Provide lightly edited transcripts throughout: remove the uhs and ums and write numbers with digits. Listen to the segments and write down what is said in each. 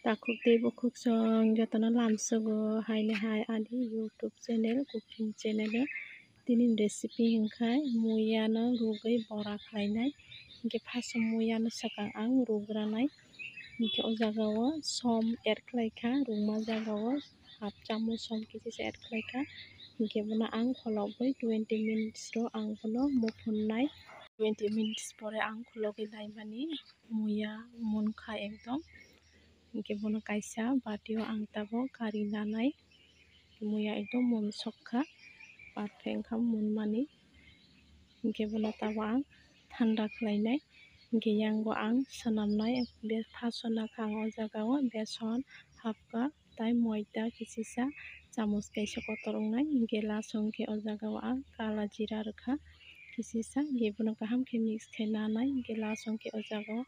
Takukti bukuk song jotana lamsogo haine hai adi YouTube channel cooking channel tini recipe hingkai muyano rugui bora khlainai hingke phaso muyano sakang ang rugranai hingke o jagao som add khlaikha rungma jagao half chamuch som kisisa add khlaikha hingke bono ang kholoboi 20 minutes ro ang bono muphunai 20 minutes pore ang khulogoi naimani muya munkha ekdom hingke bono kaisa batio ang tabo kari nanai muya ekdom munsokha perfect wngkha munmani hingke bono tabo ang thanda khlainai hingke yango ang swnamnai be phaso naka ang o jagao beson half cup tai moida kisisa chamuch kaisa kotor wngnai hingke last o hingke o jagao ang kala jira rwkha kisisa hingke bono kaham khe mix khai nanai hingke last o hingke o jagao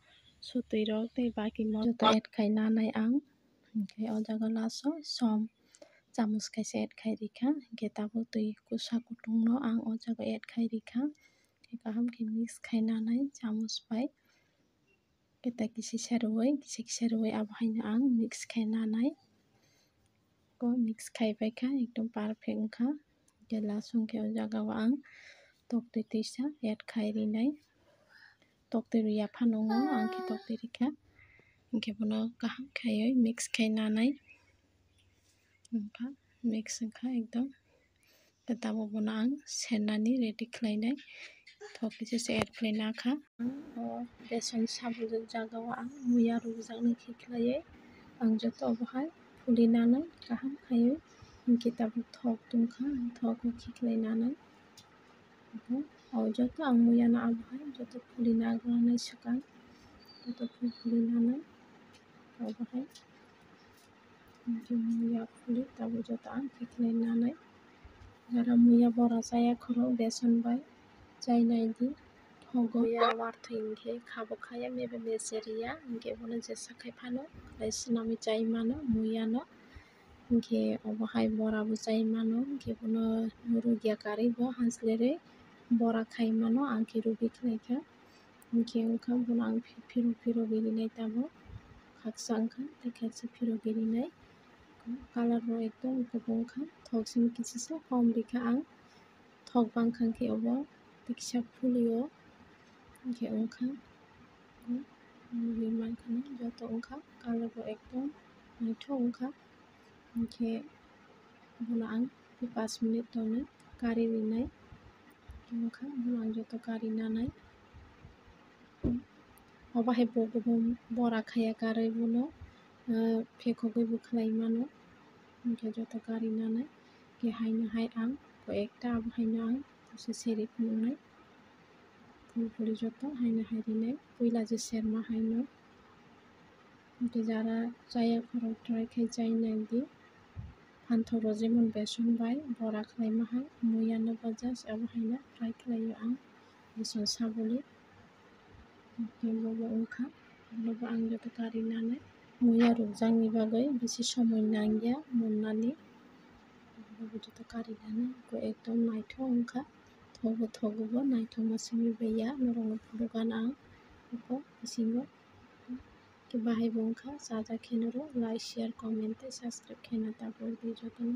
sotui rok tei baki joto add khai nanai ang hingke o jaga last o som chamuch kaisa add khai rikha hingke tabo tui kosa kutung no ang o jaga add khai rikha kaham khe mix khai nanai chamuch bai tei kisa kisa rwui abo haino ang mix khai nanai mix khaibai kha ekdom perfect wngkha hingke last o hingke o jaga o ang toktui twisa add khai rinai toktui rwi yaphano ang khe toktui rikha hingke bono kaham khaiui mix khai nanai wngkha mix wngkha ekdom tabo bono ang sernani ready khlainai thok kisisa add khai nakha o beson sabuni jagao ang muya rukjaknai khe khlaiui ang joto obo hai fuli nanai kaham khaiui hingke tabo thok tungkha thok o khiklai nanai joto ang muya no abo hai joto fuli nagnanai swkang joto fuli nanai obo hai muya fuli tabo joto ang khiklai nanai jara muya bora jaya khoro beson bai chainai di thogo muya wathui hingke khabo khaya mebe beche riya hingke bono jesa khai fano khai swnamui chai mano muya no hingke obo hai bora bo chai mano hingke bono rugya kari bo hachlerui bora khai mano ang khe rugi khlaikha hingke wngkha bono ang phirogi rinai tabo kaksa wngkha tei kaisa phirogi rinai color bo ekdom kubung wngkha thok simi kisisa kom rikha ang thok bangkha hingke obo tikisa fuli o hingke wngkha nugui mankha na joto wngkha color bo ekdom naithok wngkha hingke bono ang 5 minute tonwi kari rinai wngkha bono ang joto kari nanai obo hai bora khaya karui bono phekogoi bo khlai mano hingke joto kari nanai hingke haino hai ang ekta abo haino ang seri phunuknai fuli joto haino hai rinai puila je serma haino hingke jara chaya khorok try khai chainai di phantok rok jemon beson bai bora khlaima hai muya no bo just abo haino fry khlaio ang beson sabuli hingke bobo wngkha bobo ang joto kari nanai muya rukjakni bagui bisi somoi nangya munmani bobo joto kari nanai ekdom naithok wngkha thogo bo naithokma simi bai ya norog no phulukgana ang bisingo bahai bo wngkha chajakhe noro like share comment tei subscribe khaina tabuk jotono।